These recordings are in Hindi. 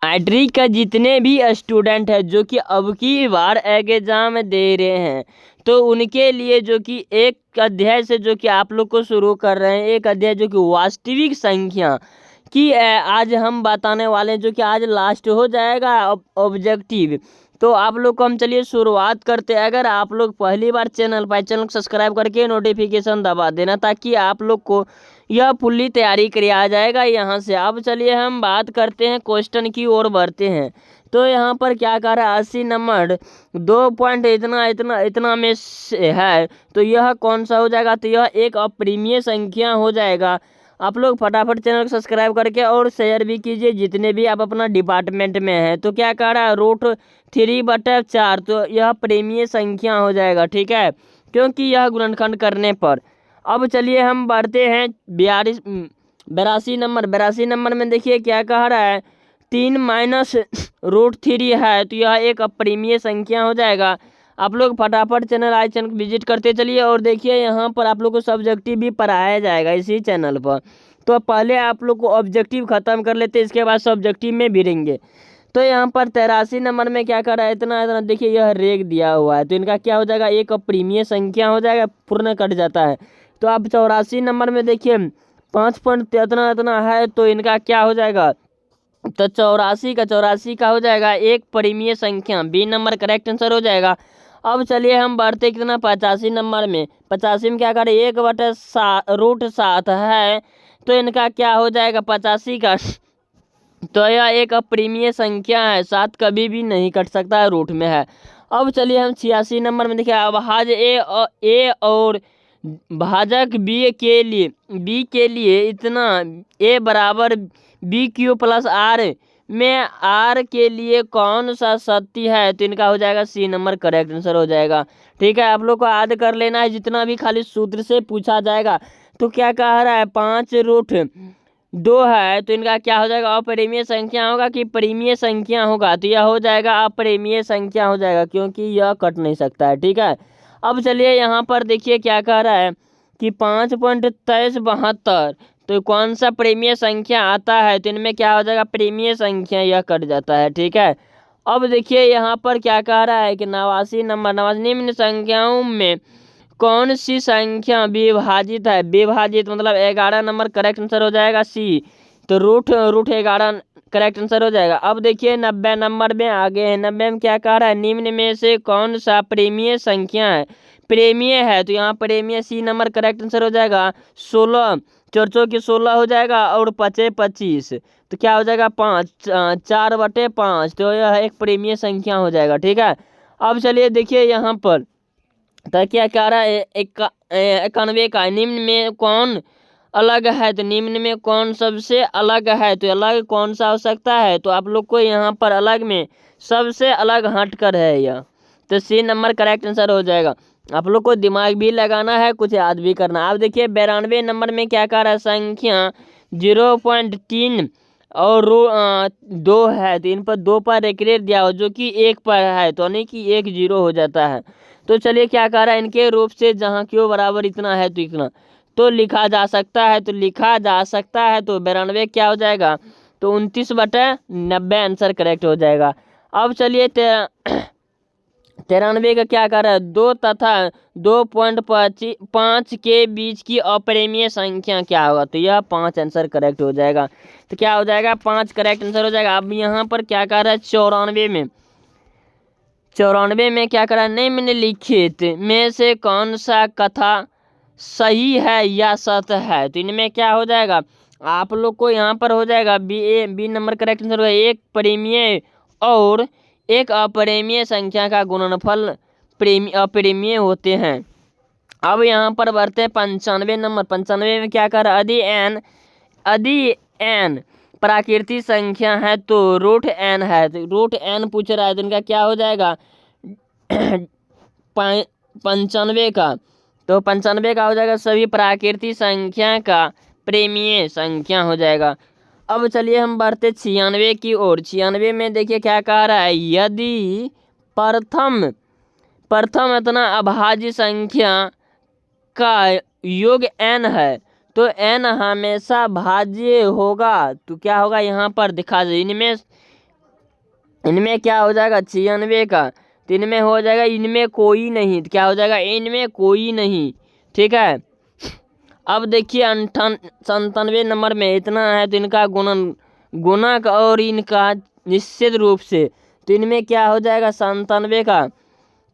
मैट्रिक का जितने भी स्टूडेंट है जो कि अब की बार एग्जाम दे रहे हैं, तो उनके लिए जो कि एक अध्याय से जो कि आप लोग को शुरू कर रहे हैं, एक अध्याय जो कि वास्तविक संख्या की आज हम बताने वाले हैं, जो कि आज लास्ट हो जाएगा ऑब्जेक्टिव। तो आप लोग को हम चलिए शुरुआत करते हैं। अगर आप लोग पहली बार चैनल को सब्सक्राइब करके नोटिफिकेशन दबा देना, ताकि आप लोग को यह फुल्ली तैयारी कर आ जाएगा यहाँ से। अब चलिए हम बात करते हैं, क्वेश्चन की ओर बढ़ते हैं। तो यहाँ पर क्या कर रहा है, 80 नंबर 2 पॉइंट इतना इतना इतना में है, तो यह कौन सा हो जाएगा, तो यह एक अप्रिमीय संख्या हो जाएगा। आप लोग फटाफट चैनल को सब्सक्राइब करके और शेयर भी कीजिए जितने भी आप अपना डिपार्टमेंट में हैं। तो क्या कह रहा है, √3/4, तो यह प्रेमीय संख्या हो जाएगा, ठीक है, क्योंकि यह गुणनखंड करने पर। अब चलिए हम बढ़ते हैं 82 नंबर में देखिए क्या कह रहा है, 3 माइनस √3 है, तो यह एक अप्रिमीय संख्या हो जाएगा। आप लोग फटाफट चैनल विजिट करते चलिए। और देखिए यहाँ पर आप लोग को सब्जेक्टिव भी पढ़ाया जाएगा इसी चैनल पर। तो पहले आप लोग को ऑब्जेक्टिव ख़त्म कर लेते, इसके बाद सब्जेक्टिव में भी रहेंगे। तो यहाँ पर 83 नंबर में क्या कर रहा है, इतना इतना देखिए यह रेग दिया हुआ है, तो इनका क्या हो जाएगा, एक अप्रिमीय संख्या हो जाएगा, पूर्ण कट जाता है। तो अब 84 नंबर में देखिए 5 पॉइंट इतना इतना है, तो इनका क्या हो जाएगा, तो 84 का हो जाएगा एक परिमीय संख्या, बी नंबर करेक्ट आंसर हो जाएगा। अब चलिए हम बढ़ते कितना 85 नंबर में। 85 में क्या करें, 1/7 है, तो इनका क्या हो जाएगा 85 का, तो यह एक अप्रिमीय संख्या है, 7 कभी भी नहीं कट सकता है, रूट में है। अब चलिए हम 86 नंबर में देखिए, अभाज्य ए और भाजक बी के लिए इतना ए बराबर BQ+R में आर के लिए कौन सा सत्य है, तो इनका हो जाएगा सी नंबर करेक्ट आंसर हो जाएगा, ठीक है। आप लोग को याद कर लेना है जितना भी खाली सूत्र से पूछा जाएगा। तो क्या कह रहा है, 5√2 है, तो इनका क्या हो जाएगा, अपरिमेय संख्या होगा कि परिमेय संख्या होगा, तो यह हो जाएगा अपरिमेय संख्या हो जाएगा, क्योंकि यह कट नहीं सकता है, ठीक है। अब चलिए यहाँ पर देखिए क्या कह रहा है कि 5.2372, तो कौन सा प्रेमीय संख्या आता है, तो इनमें क्या हो जाएगा, प्रेमीय संख्या, यह कट जाता है, ठीक है। अब देखिए यहाँ पर क्या कह रहा है कि 89 नंबर, निम्न संख्याओं में कौन सी संख्या विभाजित है, विभाजित मतलब 11 नंबर करेक्ट आंसर हो जाएगा सी, तो रूट 11 करेक्ट आंसर हो जाएगा। अब देखिए 90 नंबर में आगे है, 90 में क्या कह रहा है, निम्न में से कौन सा प्रेमीय संख्या है, प्रेमीय है, तो यहाँ प्रेमीय सी नंबर करेक्ट आंसर हो जाएगा। 16 चौचो की 16 हो जाएगा और 5×25, तो क्या हो जाएगा 5, 4/5, तो यह एक प्रेमीय संख्या हो जाएगा, ठीक है। अब चलिए देखिए यहाँ पर, तो क्या कह रहा है, 91 का, निम्न में कौन अलग है, तो निम्न में कौन सबसे अलग है, तो अलग कौन सा हो सकता है, तो आप लोग को यहाँ पर अलग में सबसे अलग हट कर है यह, तो सी नंबर करेक्ट आंसर हो जाएगा। आप लोग को दिमाग भी लगाना है, कुछ याद भी करना है। आप देखिए 92 नंबर में क्या कह रहा है, संख्या 0.3 और 2 है, तो इन पर 2 पर एक रेट दिया हो जो कि 1 पर है, तो यानी कि 1 0 हो जाता है। तो चलिए क्या कह रहा है, इनके रूप से जहाँ क्यों बराबर इतना है तो इतना तो लिखा जा सकता है, तो लिखा जा सकता है, तो 92 क्या हो जाएगा, तो 29/90 आंसर करेक्ट हो जाएगा। अब चलिए 93 का क्या कर रहा है, 2 तथा 2.5 के बीच की अपरिमेय संख्या क्या होगा, तो यह 5 आंसर करेक्ट हो जाएगा, तो क्या हो जाएगा 5 करेक्ट आंसर हो जाएगा। अब यहाँ पर क्या कर रहा है, 94 में क्या करा, निम्नलिखित में से कौन सा कथा सही है या सत्य है, तो इनमें क्या हो जाएगा, आप लोग को यहाँ पर हो जाएगा बी नंबर करेक्ट आंसर होगा, एक परिमेय और एक अपरिमेय संख्या का गुणनफल अपरिमेय होते हैं। अब यहाँ पर बढ़ते हैं 95 नंबर। 95 में क्या कर, यदि n प्राकृतिक संख्या है तो √n है, तो √n पूछ रहा है, तो इनका क्या हो जाएगा 95 का, तो 95 का हो जाएगा सभी प्राकृतिक संख्या का प्रेमीय संख्या हो जाएगा। अब चलिए हम बढ़ते 96 की ओर। 96 में देखिए क्या कह रहा है, यदि प्रथम इतना अभाज्य संख्या का योग n है, तो n हमेशा भाज्य होगा, तो क्या होगा यहाँ पर दिखा दे, इनमें इनमें क्या हो जाएगा 96 का, तो इनमें हो जाएगा इनमें कोई नहीं, तो क्या हो जाएगा इनमें कोई नहीं। ठीक है, अब देखिए 97 नंबर में इतना है, तो इनका गुणक और इनका निश्चित रूप से, तो इनमें क्या हो जाएगा 97 का,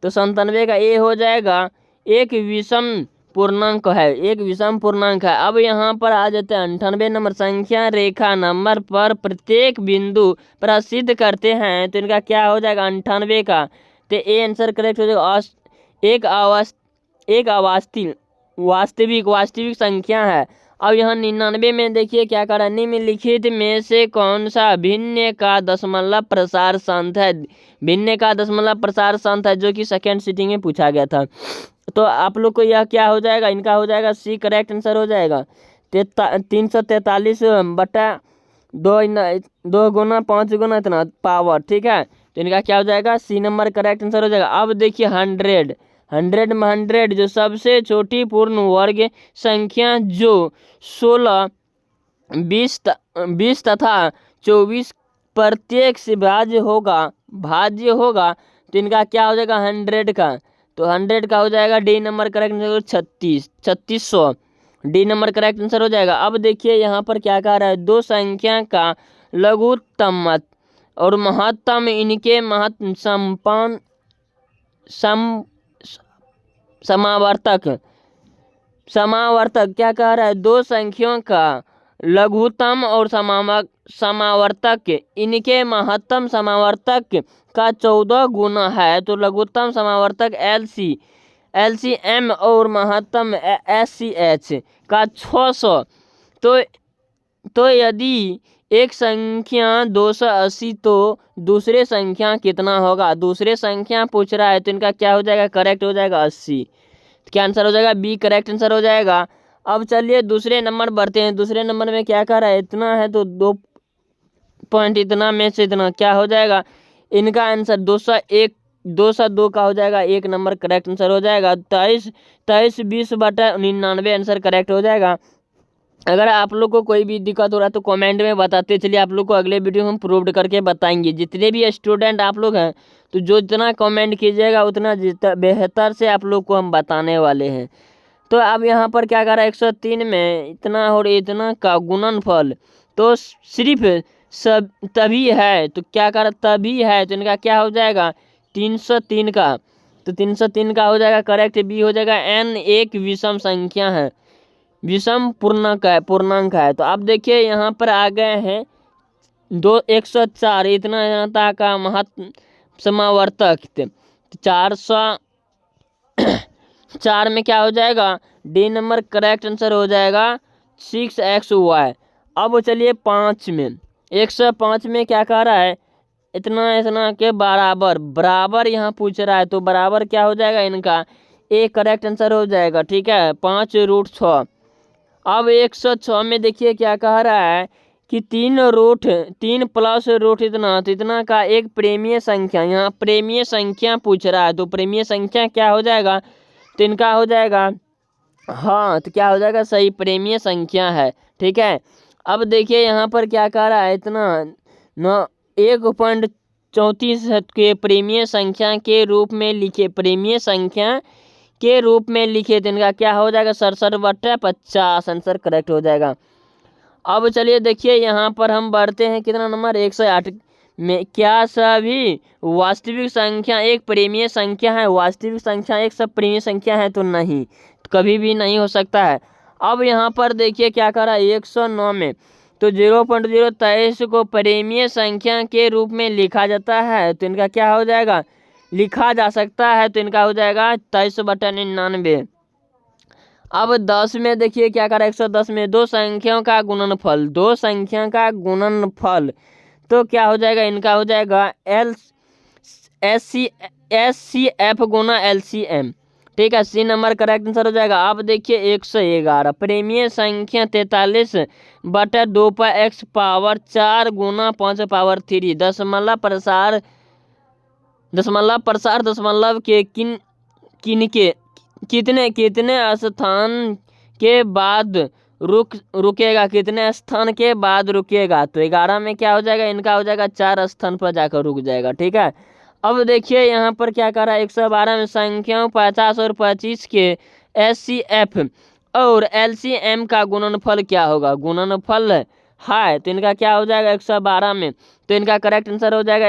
तो 97 का ए हो जाएगा एक विषम पूर्णांक है, एक विषम पूर्णांक है। अब यहाँ पर आ जाते हैं 98 नंबर, संख्या रेखा नंबर पर प्रत्येक बिंदु पर सिद्ध करते हैं, तो इनका क्या हो जाएगा 98 का, तो ए आंसर करेक्ट हो जाएगा। एक वास्तविक संख्या है। अब यहाँ 99 में देखिए क्या करा, निम्नलिखित में से कौन सा भिन्न का दशमलव प्रसार संत है, भिन्न का दशमलव प्रसार संत है, जो कि सेकेंड सीटिंग में पूछा गया था। तो आप लोग को यह क्या हो जाएगा, इनका हो जाएगा सी करेक्ट आंसर हो जाएगा 343 बटा 2 गुना 5 गुना इतना पावर। ठीक है, तो इनका क्या हो जाएगा सी नंबर करेक्ट आंसर हो जाएगा। अब देखिए 100 में 100 जो सबसे छोटी पूर्ण वर्ग संख्या जो 16, 20 तथा 24 प्रत्येक से भाज्य होगा, तो इनका क्या हो जाएगा 100 का, तो 100 का हो जाएगा D number correct answer 3600, D number correct answer हो जाएगा। अब देखिए यहाँ पर क्या कह रहा है, दो संख्या का लघुत्तम और महत्तम इनके समावर्तक क्या कह रहा है, दो संख्याओं का लघुत्तम और समावर्तक इनके महत्तम समावर्तक का 14 गुना है, तो लघुत्तम समावर्तक LCM और महत्तम SCH का 600। तो यदि एक संख्या 280 तो दूसरे संख्या कितना होगा, दूसरे संख्या पूछ रहा है, तो इनका क्या हो जाएगा करेक्ट हो जाएगा 80, तो क्या आंसर हो जाएगा बी करेक्ट आंसर हो जाएगा। अब चलिए दूसरे नंबर बढ़ते हैं, दूसरे नंबर में क्या कर रहा है, इतना है तो 2 पॉइंट इतना में से इतना क्या हो जाएगा, इनका आंसर 202 का हो जाएगा, 1 नंबर करेक्ट आंसर हो जाएगा। 23 20 बटा 99 आंसर करेक्ट हो जाएगा। अगर आप लोग को कोई भी दिक्कत हो रहा है तो कमेंट में बताते चलिए, आप लोग को अगले वीडियो हम प्रूव करके बताएंगे। जितने भी स्टूडेंट आप लोग हैं, तो जो जितना कमेंट कीजिएगा उतना बेहतर से आप लोग को हम बताने वाले हैं। तो अब यहाँ पर क्या कर रहा है, 103 में इतना और इतना का गुणनफल तो सिर्फ सब तभी है, तो क्या कर तभी है, तो इनका क्या हो जाएगा 303 का, तो 303 का हो जाएगा करेक्ट, बी हो जाएगा। n एक विषम संख्या है, विषम पूर्णांक है। तो अब देखिए यहाँ पर आ गए हैं 104 इतना जनता का महत्व समावर्तक, 404 में क्या हो जाएगा डी नंबर करेक्ट आंसर हो जाएगा 6xy। अब चलिए 5 में 105 में क्या कह रहा है, इतना के बराबर यहाँ पूछ रहा है, तो बराबर क्या हो जाएगा इनका ए करेक्ट आंसर हो जाएगा। ठीक है, 5√6। अब 106 में देखिए क्या कह रहा है कि 3 प्लस रूट इतना, तो इतना का एक प्रेमीय संख्या, यहाँ प्रेमीय संख्या पूछ रहा है, तो प्रेमीय संख्या क्या हो जाएगा, तो इनका हो जाएगा हाँ, तो क्या हो जाएगा सही प्रेमीय संख्या है। ठीक है, अब देखिए यहाँ पर क्या कह रहा है, इतना 1.34 के प्रेमीय संख्या के रूप में लिखे, प्रेमीय संख्या के रूप में लिखे, तो इनका क्या हो जाएगा 67/50 आंसर करेक्ट हो जाएगा। अब चलिए देखिए यहाँ पर हम बढ़ते हैं कितना नंबर 108 में, क्या सभी वास्तविक संख्या एक प्रेमीय संख्या है, वास्तविक संख्या एक सब प्रेमीय संख्या है, तो नहीं, तो कभी भी नहीं हो सकता है। अब यहाँ पर देखिए क्या कर रहा है 109 में, तो 0.023 को प्रेमीय संख्या के रूप में लिखा जाता है, तो इनका क्या हो जाएगा लिखा जा सकता है, तो इनका हो जाएगा 23/99। अब 10 में देखिए क्या कर रहा है 110 में दो संख्याओं का गुणनफल, तो क्या हो जाएगा इनका हो जाएगा SCF गुना LCM। ठीक है, सी नंबर करेक्ट आंसर हो जाएगा। अब देखिए 111 प्रेमीय संख्या 43/2 पर x पावर 4 गुना 5 पावर 3 दशमलव प्रसार दशमलव के कितने स्थान के बाद रुकेगा, कितने स्थान के बाद रुकेगा, तो 11 में क्या हो जाएगा, इनका हो जाएगा 4 स्थान पर जाकर रुक जाएगा। ठीक है, अब देखिए यहाँ पर क्या कर रहा है, 112 में संख्याओं 50 और 25 के SCF और LCM का गुणनफल क्या होगा, गुणनफल है तो इनका क्या हो जाएगा 112 में, तो इनका करेक्ट आंसर हो जाएगा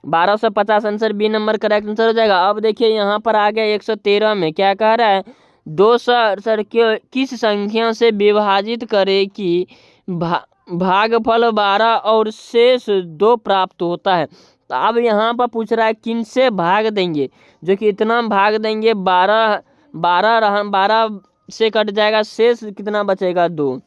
1250 answer B number correct answer हो जाएगा। अब देखिए यहाँ पर आ गया 113 में क्या कह रहा है, 2 सर किस संख्या से विभाजित करे कि भागफल 12 और शेष 2 प्राप्त होता है। तो अब यहाँ पर पूछ रहा है किन से भाग देंगे, जो कि इतना भाग देंगे 12 से कट जाएगा, शेष कितना बचेगा 2,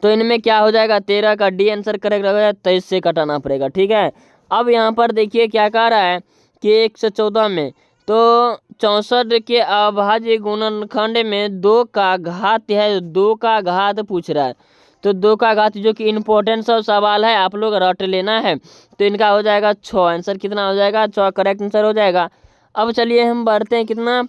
तो इनमें क्या हो जाएगा 13 का डी आंसर करेक्ट हो जाएगा, 23 से कटाना पड़ेगा। ठीक है, अब यहाँ पर देखिए क्या कह रहा है कि 114 में तो 64 के अभाज्य गुणनखंड में 2 का घात है, 2 का घात पूछ रहा है, तो 2 का घात जो कि इम्पोर्टेंस ऑफ सवाल है, आप लोग रट लेना है, तो इनका हो जाएगा 6, आंसर कितना हो जाएगा 6 करेक्ट आंसर हो जाएगा। अब चलिए हम बढ़ते हैं कितना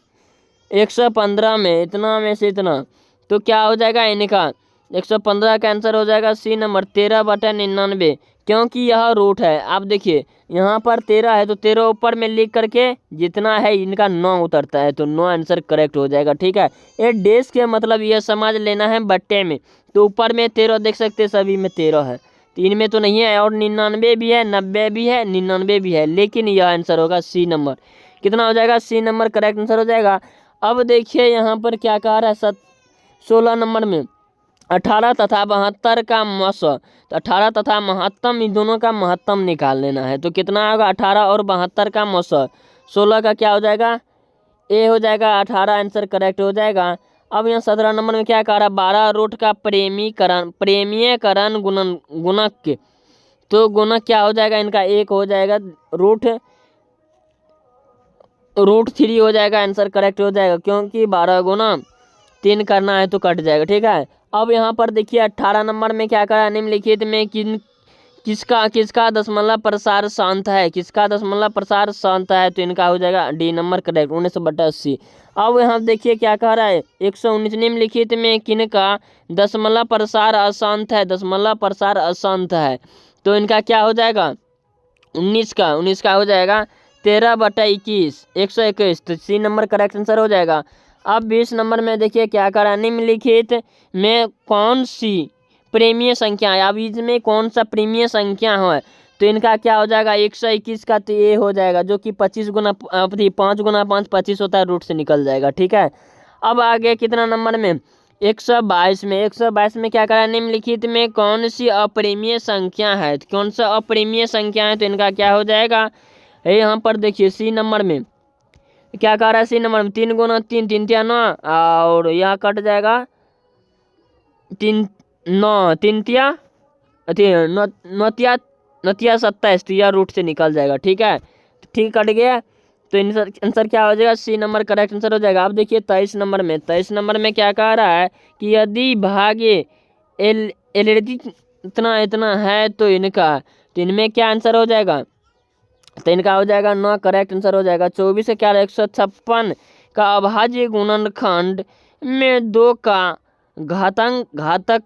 115 में, इतना में से इतना, तो क्या हो जाएगा इनका 115 का आंसर हो जाएगा सी नंबर 13/99, क्योंकि यह रूट है। आप देखिए यहाँ पर 13 है तो 13 ऊपर में लिख करके जितना है इनका 9 उतरता है, तो 9 आंसर करेक्ट हो जाएगा। ठीक है, ये डेज के मतलब यह समझ लेना है बट्टे में, तो ऊपर में 13 देख सकते हैं, सभी में 13 है, 3 में तो नहीं है, और 99 भी है, 90 भी है, 99 भी है, लेकिन यह आंसर होगा सी नंबर, कितना हो जाएगा सी नंबर करेक्ट आंसर हो जाएगा। अब देखिए यहाँ पर क्या कह रहा है 16 नंबर में 18 तथा 72 का मौसा, तो 18 तथा महत्तम इन दोनों का महत्तम निकाल लेना है, तो कितना होगा 18 और 72 का मौसा, 16 का क्या हो जाएगा ए हो जाएगा, 18 आंसर करेक्ट हो जाएगा। अब यहाँ 17 नंबर में क्या कह रहा है 12 रूट का प्रेमीयकरण गुणक, तो गुणक क्या हो जाएगा इनका 1 हो जाएगा, रूट 3 हो जाएगा, आंसर करेक्ट हो जाएगा, क्योंकि 12 गुना 3 करना है तो कट जाएगा। ठीक है, अब यहाँ पर देखिए 18 नंबर में क्या करा, निम्नलिखित में किसका दशमलव प्रसार शांत है, किसका दशमलव प्रसार शांत है, तो इनका हो जाएगा डी नंबर करेक्ट 19/80। अब यहाँ देखिए क्या कह रहा है 119 निम्नलिखित में किनका दशमलव प्रसार अशांत है, दशमलव प्रसार अशांत है, तो इनका क्या हो जाएगा 19 का हो जाएगा 13/21 121, तो सी नंबर करेक्ट आंसर हो जाएगा। अब 20 नंबर में देखिए क्या करा, निम्नलिखित में कौन सी प्रेमीय संख्या है, अब इसमें कौन सा प्रेमीय संख्या है, तो इनका क्या हो जाएगा 121 का, तो ये हो जाएगा जो कि 5 गुना 5 25 होता है, रूट से निकल जाएगा। ठीक है, अब आगे कितना नंबर में 122 में क्या करा, निम्नलिखित में कौन सी अप्रेमीय संख्या है, कौन सा अप्रेमीय संख्या है, तो इनका क्या हो जाएगा यहाँ पर देखिए सी नंबर में क्या कह रहा है, सी नंबर में 3 गुना 3 3 9, और यहाँ कट जाएगा 3 9 3 तिया 27, तो यह रूट से निकल जाएगा। ठीक है, ठीक कट गया, तो आंसर क्या हो जाएगा सी नंबर करेक्ट आंसर हो जाएगा। अब देखिए 23 नंबर में क्या कह रहा है कि यदि भाग्य एलरेडी इतना है तो इनमें क्या आंसर हो जाएगा, तो इनका हो जाएगा 9 करेक्ट आंसर हो जाएगा। 24 से क्या 156 का अभाज्य गुणनखंड में 2 का घातक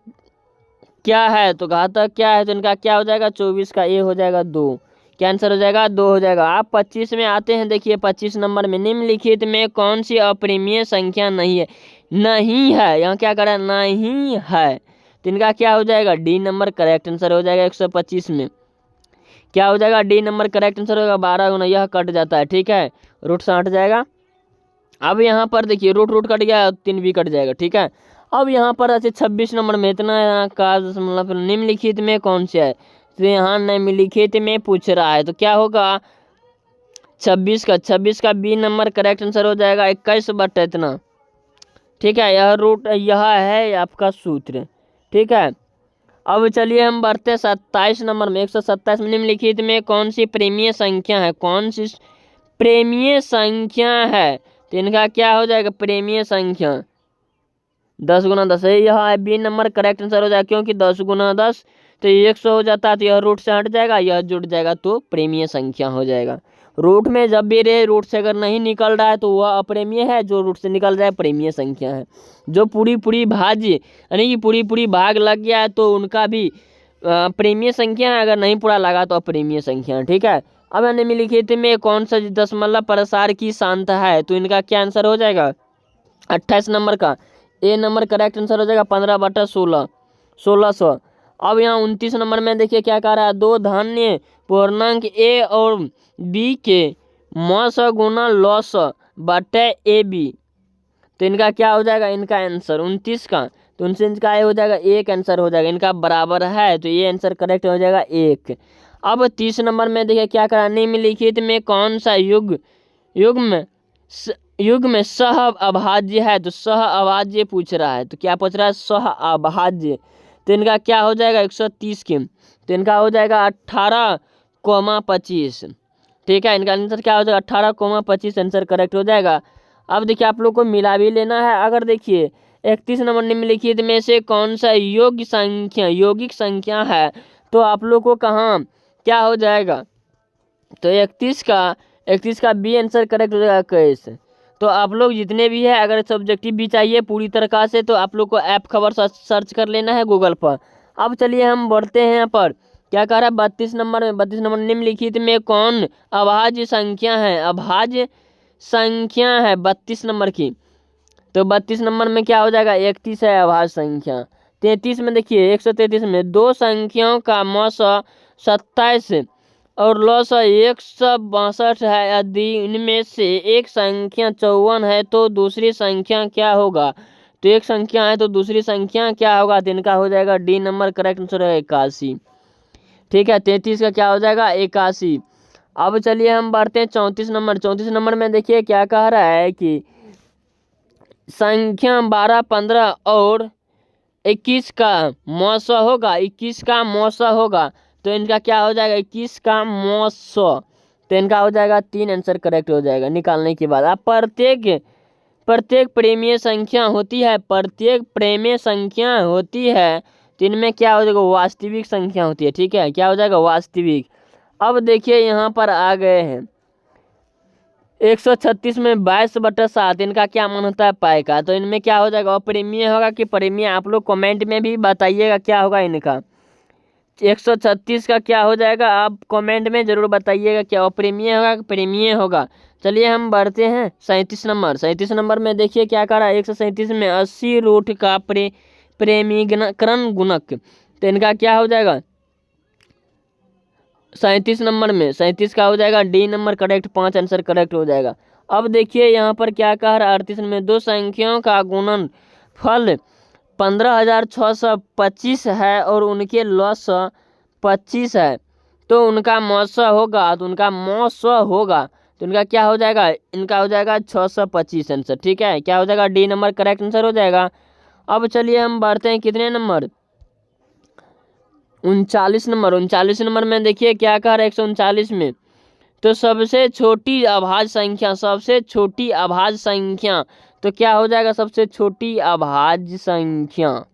क्या है, तो घातक क्या है, तो इनका क्या हो जाएगा 24 का ए हो जाएगा 2, क्या आंसर हो जाएगा 2 हो जाएगा। आप 25 में आते हैं, देखिए 25 नंबर में निम्नलिखित में कौन सी अप्रेमीय संख्या नहीं है, यहाँ क्या करा नहीं है, तो इनका क्या हो जाएगा डी नंबर करेक्ट आंसर हो जाएगा। 125 में क्या हो जाएगा डी नंबर करेक्ट आंसर होगा 12 गुना, यह कट जाता है। ठीक है, रूट से हट जाएगा। अब यहाँ पर देखिए रूट कट गया, 3 भी कट जाएगा। ठीक है, अब यहाँ पर ऐसे 26 नंबर में इतना का मतलब निम्नलिखित में कौन सा है, तो यहाँ निम्नलिखित में पूछ रहा है, तो क्या होगा 26 का बी नंबर करेक्ट आंसर हो जाएगा 21 इतना। ठीक है, यह है आपका सूत्र। ठीक है, अब चलिए हम बढ़ते 27 नंबर में 127 में निम्नलिखित में कौन सी प्रेमीय संख्या है, तो इनका क्या हो जाएगा प्रेमीय संख्या 10 गुना 10 है, यह है बी नंबर करेक्ट आंसर हो जाएगा, क्योंकि 10 गुना 10 तो 100 हो जाता है, तो यह रूट से हट जाएगा, यह जुड़ जाएगा तो प्रेमीय संख्या हो जाएगा। रूट में जब भी रहे, रूट से अगर नहीं निकल रहा है तो वह अप्रेमीय है, जो रूट से निकल रहा है प्रेमीय संख्या है। जो पूरी पूरी भाज्य यानी कि पूरी पूरी भाग लग गया है तो उनका भी प्रेमीय संख्या है, अगर नहीं पूरा लगा तो अप्रेमीय संख्या है। ठीक है, अब निम्नलिखित में कौन सा दशमलव प्रसार की सांता है, तो इनका क्या आंसर हो जाएगा 28 नंबर का ए नंबर करेक्ट आंसर हो जाएगा 15/16 1600। अब यहाँ 29 नंबर में देखिए क्या कह रहा है, दो धान्य पूर्णांक ए और बी के मौस गुना लॉस बटे ए बी, तो इनका क्या हो जाएगा, इनका आंसर 29 का, तो 29 का ये हो जाएगा एक आंसर हो जाएगा, इनका बराबर है तो ये आंसर करेक्ट हो जाएगा एक। अब 30 नंबर में देखिए क्या करा, निम्नलिखित में कौन सा युग में सह अभाज्य है, तो सह अभाज्य पूछ रहा है, तो क्या पूछ रहा है सह अभाज्य, तो इनका क्या हो जाएगा 130 के, तो इनका हो जाएगा 18,25। ठीक है, इनका आंसर क्या हो जाएगा 18,25 आंसर करेक्ट हो जाएगा। अब देखिए आप लोग को मिला भी लेना है। अगर देखिए 31 नंबर निम्नलिखित में से कौन सा यौगिक संख्या है, तो आप लोग को कहाँ क्या हो जाएगा, तो 31 का बी आंसर करेक्ट हो जाएगा 21। तो आप लोग जितने भी है, अगर सब्जेक्टिव भी चाहिए पूरी तरह से, तो आप लोग को ऐप खबर सर्च कर लेना है गूगल पर। अब चलिए हम बढ़ते हैं यहाँ पर, क्या कह रहा है 32 नंबर निम्नलिखित में कौन अभाज्य संख्या है, अभाज्य संख्या है 32 नंबर की, तो 32 नंबर में क्या हो जाएगा 31 है अभाज्य संख्या। 33 में देखिए 133 में दो संख्याओं का मौस 27 और लॉस 162 है, यदि इनमें से एक संख्या 54 है तो दूसरी संख्या क्या होगा, तो एक संख्या है तो दूसरी संख्या क्या होगा, तो इनका हो जाएगा डी नंबर करेक्ट आंसर है 81। ठीक है, 33 का क्या हो जाएगा 81। अब चलिए हम बढ़ते हैं 34 नंबर में देखिए क्या कह रहा है कि संख्या 12, 15 और 21 का मौसा होगा, 21 का मौसा होगा, तो इनका क्या हो जाएगा 21 का मौसा, तो इनका हो जाएगा 3 आंसर करेक्ट हो जाएगा निकालने के बाद। अब प्रत्येक प्रेमीय संख्या होती है, तो इनमें क्या हो जाएगा वास्तविक संख्या होती है। ठीक है, क्या हो जाएगा वास्तविक। अब देखिए यहाँ पर आ गए हैं 136 में 22/7, इनका क्या मान होता है पाई का, तो इनमें क्या हो जाएगा अप्रेमीय होगा कि प्रेमीय, आप लोग कमेंट में भी बताइएगा क्या होगा इनका। 136 का क्या हो जाएगा, आप कमेंट में जरूर बताइएगा क्या अप्रेमीय होगा कि प्रेमीय होगा। चलिए हम बढ़ते हैं 37 नंबर में देखिए क्या कह रहा है 137 में 80 रूट का प्रेमीकरण गुणक, तो इनका क्या हो जाएगा 37 नंबर में 37 का हो जाएगा D number correct, 5 answer correct हो जाएगा। अब देखिए यहाँ पर क्या कह रहा है 38 में दो संख्याओं का गुणन फल 15,625 है और उनके लॉस 25 है, तो उनका मौसा होगा, तो इनका क्या हो जाएगा, इनका हो जाएगा 625 आंसर। ठीक है, क्या हो जाएगा डी नंबर करेक्ट आंसर हो जाएगा। अब चलिए हम बढ़ते हैं कितने नंबर 39 नंबर में देखिए क्या कह रहा है 139 में, तो सबसे छोटी अभाज्य संख्या, तो क्या हो जाएगा सबसे छोटी अभाज्य संख्या,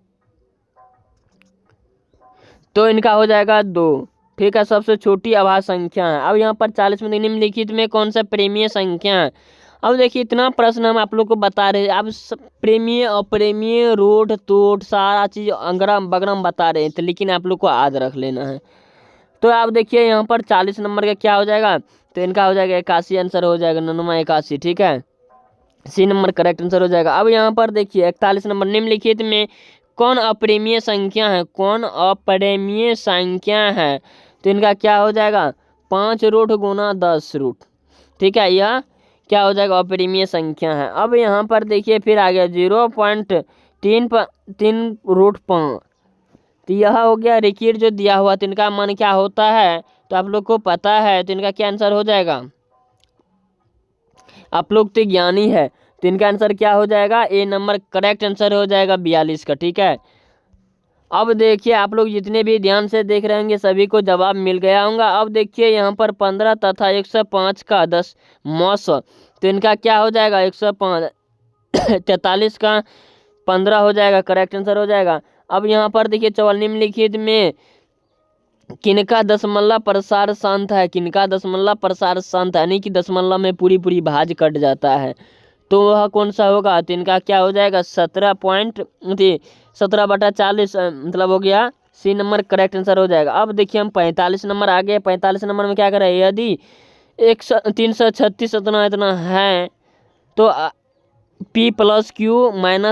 तो इनका हो जाएगा 2। ठीक है, सबसे छोटी अभाज्य संख्या है। अब यहाँ पर 40 में निम्नलिखित में कौन सा प्रेमीय संख्या है। अब देखिए इतना प्रश्न हम आप लोग को बता रहे हैं, अब प्रेमीय अप्रेमीय रोट तोट सारा चीज़ अगरम बगरम बता रहे हैं, तो लेकिन आप लोग को याद रख लेना है। तो आप देखिए यहाँ पर 40 नंबर का क्या हो जाएगा, तो इनका हो जाएगा 81 आंसर हो जाएगा 81। ठीक है, सी नंबर करेक्ट आंसर हो जाएगा। अब यहाँ पर देखिए 41 नंबर निम्नलिखित में कौन अप्रेमीय संख्या है, तो इनका क्या हो जाएगा 5 रूट गुना 10 रूट। ठीक है, यह क्या हो जाएगा अप्रेमीय संख्या है। अब यहाँ पर देखिए फिर आ गया 0.3 रूट 5, तो यह हो गया रिकीट जो दिया हुआ, तो इनका मान क्या होता है, तो आप लोग को पता है, तो इनका क्या आंसर हो जाएगा, आप लोग तो ज्ञानी है, तो इनका आंसर क्या हो जाएगा ए नंबर करेक्ट आंसर हो जाएगा 42 का। ठीक है, अब देखिए आप लोग जितने भी ध्यान से देख रहे होंगे सभी को जवाब मिल गया होगा। अब देखिए यहाँ पर 15 तथा 105 का 10 मौस, तो इनका क्या हो जाएगा 105 43 का 15 हो जाएगा करेक्ट आंसर हो जाएगा। अब यहाँ पर देखिए 44 निम्नलिखित में किनका दशमलव प्रसार शांत है, किनका दशमलव प्रसार शांत है, यानी कि दशमलव में पूरी पूरी भाज कट जाता है, तो वह कौन सा होगा? तो इनका क्या हो जाएगा? 17.40 मतलब हो गया सी नंबर करेक्ट आंसर हो जाएगा। अब देखिए हम 45 नंबर आ गए। 45 नंबर में क्या करें? यदि 336 इतना इतना है तो P + Q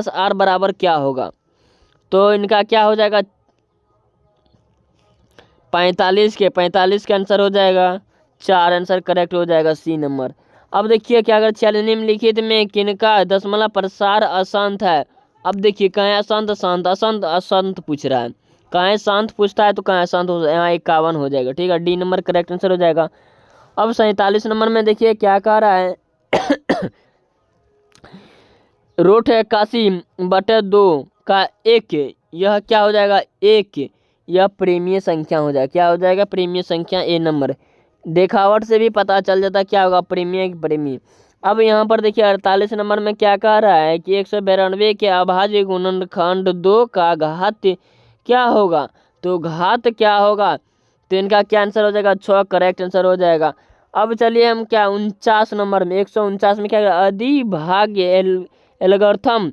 - R बराबर क्या होगा? तो इनका क्या हो जाएगा? 45 के आंसर हो जाएगा 4, आंसर करेक्ट हो जाएगा सी नंबर। अब देखिए क्या अगर 46 निम्नलिखित में किनका दशमलव प्रसार अशांत है? अब देखिए कहाँ अशांत शांत अशांत अशांत पूछ रहा है, कहाँ शांत पूछता है तो कहाँ अशांत हो, यहाँ 51 हो जाएगा। ठीक है, डी नंबर करेक्ट आंसर हो जाएगा। अब 47 नंबर में देखिए क्या कह रहा है √81/2 का एक, यह क्या हो जाएगा? एक, यह प्रेमीय संख्या हो जाएगा। क्या हो जाएगा? प्रेमीय संख्या ए नंबर। देखावट से भी पता चल जाता क्या होगा? प्रेमीय प्रेमीय। अब यहाँ पर देखिए 48 नंबर में क्या कह रहा है कि 192 के अभाज्य गुणनखंड 2 का घात क्या होगा? तो घात क्या होगा? तो इनका क्या आंसर हो जाएगा? 6 करेक्ट आंसर हो जाएगा। अब चलिए हम क्या 49 नंबर में 149 में क्या अधिभाज्य एल्गोरिथम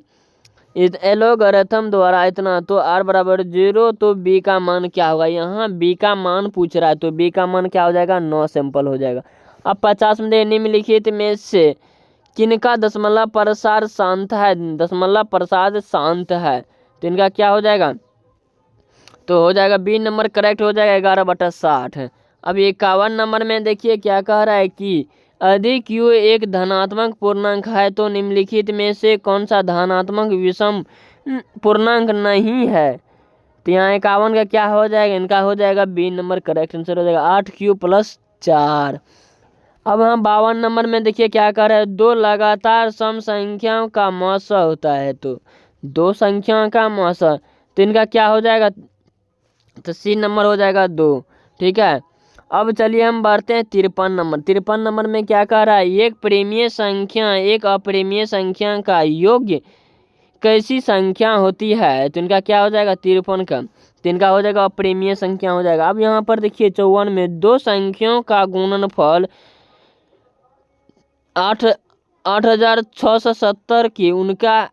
एलोगरिथम द्वारा इतना, तो R बराबर 0, तो B का मान क्या होगा? यहाँ B का मान पूछ रहा है, तो B का मान क्या हो जाएगा? 9 सिंपल हो जाएगा। अब 50 में निम्नलिखित में से किनका दशमलव प्रसार शांत है? दशमलव प्रसार शांत है, तो इनका क्या हो जाएगा? तो हो जाएगा बी नंबर करेक्ट हो जाएगा 11/60। अब 51 नंबर में देखिए क्या कह रहा है कि अधिक Q एक धनात्मक पूर्णांक है, तो निम्नलिखित में से कौन सा धनात्मक विषम पूर्णांक नहीं है? तो यहाँ 51 का क्या हो जाएगा? इनका हो जाएगा बी नंबर करेक्ट आंसर हो जाएगा 8Q + 4। अब हम 52 नंबर में देखिए क्या कर रहे हैं, दो लगातार सम संख्याओं का मौसा होता है, तो दो संख्याओं का मौसा, तो इनका क्या हो जाएगा? तो सी नंबर हो जाएगा 2। ठीक है, अब चलिए हम बढ़ते हैं 53 नंबर। 53 नंबर में क्या कह रहा है? एक प्रेमीय संख्या एक अप्रेमीय संख्या का योग्य कैसी संख्या होती है? तो इनका क्या हो जाएगा? 53 का, तो इनका हो जाएगा अप्रेमीय संख्या हो जाएगा। अब यहाँ पर देखिए 54 में दो संख्याओं का गुणनफल 8,670 की उनका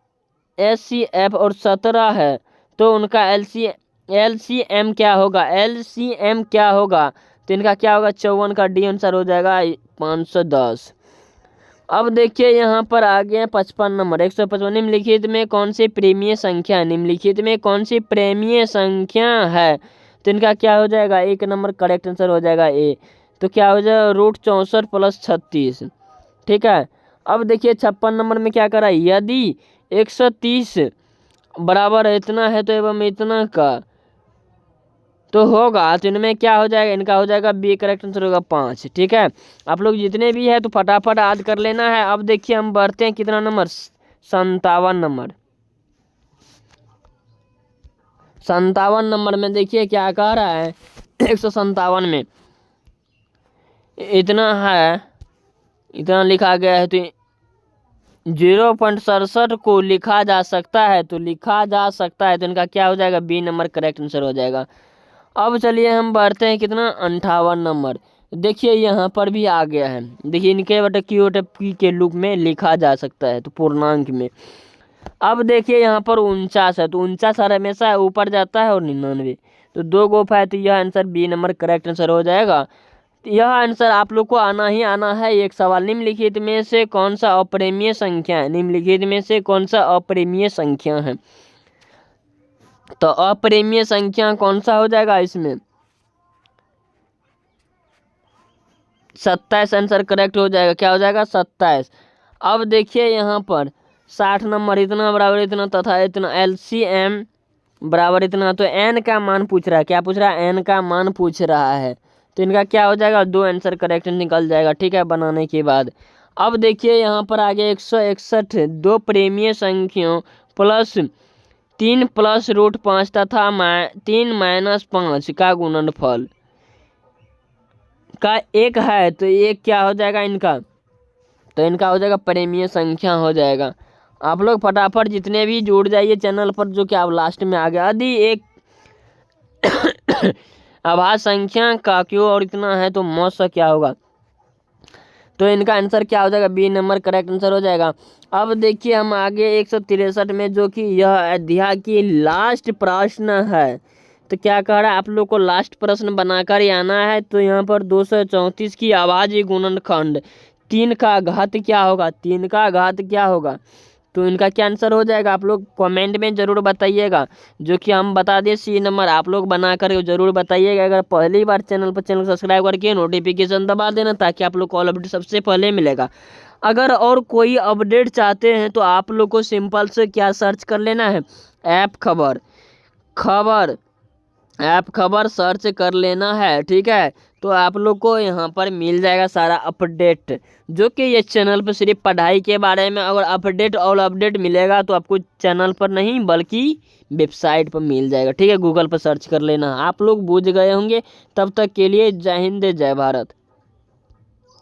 SCF और 17 है, तो उनका LCM क्या होगा? LCM क्या होगा? तो इनका क्या होगा? 54 का डी आंसर हो जाएगा 510। अब देखिए यहाँ पर आ गए 55 नंबर। 155 निम्नलिखित में कौन सी प्रेमीय संख्या है? निम्नलिखित में कौन सी प्रेमीय संख्या है? तो इनका क्या हो जाएगा? एक नंबर करेक्ट आंसर हो जाएगा ए। तो क्या हो जाएगा? √64 + 36। ठीक है, अब देखिए 56 नंबर में क्या करा? यदि 130 बराबर इतना है तो एवं इतना का तो होगा, तो इनमें क्या हो जाएगा? इनका हो जाएगा बी करेक्ट आंसर होगा 5। ठीक है, आप लोग जितने भी है तो फटाफट याद कर लेना है। अब देखिए हम बढ़ते हैं कितना नंबर? 57 नंबर। 57 नंबर में देखिए क्या कह रहा है 157 में इतना है, इतना लिखा गया है, तो 0.67 को लिखा जा सकता है, तो लिखा जा सकता है, तो इनका क्या हो जाएगा? बी नंबर करेक्ट आंसर हो जाएगा। अब चलिए हम बढ़ते हैं कितना 58 नंबर। देखिए यहाँ पर भी आ गया है, देखिए इनके बटे Q के रूप में लिखा जा सकता है, तो पूर्णांक में। अब देखिए यहाँ पर 49 है, तो 49 हमेशा ऊपर जाता है और 99, तो 2 गोफ है, तो यह answer B number correct answer हो जाएगा। तो यह आंसर आप लोग को आना ही आना है। एक सवाल, निम्नलिखित में से कौन सा अप्रेमीय संख्या है? निम्नलिखित में से कौन सा अप्रेमीय संख्या है? तो अप्रेमीय संख्या कौन सा हो जाएगा? इसमें 27 आंसर करेक्ट हो जाएगा। क्या हो जाएगा? 27। अब देखिए यहाँ पर 60 नंबर, इतना बराबर इतना तथा इतना LCM बराबर इतना, तो n का मान पूछ रहा है। क्या पूछ रहा है? n का मान पूछ रहा है, तो इनका क्या हो जाएगा? 2 आंसर करेक्ट निकल जाएगा। ठीक है, बनाने के बाद। अब देखिए यहाँ पर आगे 161 दो प्रेमीय संख्याओं +3 + √5 तथा 3 - 5 का गुणनफल का एक है, तो एक क्या हो जाएगा इनका? तो इनका हो जाएगा प्रेमीय संख्या हो जाएगा। आप लोग फटाफट जितने भी जुड़ जाइए चैनल पर, जो कि आप लास्ट में आ गया। यदि एक आभाज्य संख्या का क्यों और इतना है तो मौत सा क्या होगा। तो इनका आंसर क्या हो जाएगा, बी नंबर करेक्ट आंसर हो जाएगा। अब देखिए हम आगे 163 में, जो कि यह अध्याय की लास्ट प्रश्न है। तो क्या कह रहा है, आप लोग को लास्ट प्रश्न बनाकर ही आना है। तो यहाँ पर 234 की अभाज्य गुणनखंड 3 का घात क्या होगा, 3 का घात क्या होगा। तो इनका क्या आंसर हो जाएगा, आप लोग कमेंट में ज़रूर बताइएगा, जो कि हम बता दें। सी नंबर आप लोग बना कर ज़रूर बताइएगा। अगर पहली बार चैनल पर चैनल सब्सक्राइब करके नोटिफिकेशन दबा देना, ताकि आप लोग को ऑल अपडेट सबसे पहले मिलेगा। अगर और कोई अपडेट चाहते हैं तो आप लोग को सिंपल से क्या सर्च कर लेना है, ऐप खबर सर्च कर लेना है, ठीक है। तो आप लोग को यहाँ पर मिल जाएगा सारा अपडेट, जो कि ये चैनल पर सिर्फ पढ़ाई के बारे में अगर अपडेट और अपडेट मिलेगा तो आपको चैनल पर नहीं बल्कि वेबसाइट पर मिल जाएगा, ठीक है। गूगल पर सर्च कर लेना। आप लोग बुझ गए होंगे। तब तक के लिए जय हिंद जय भारत।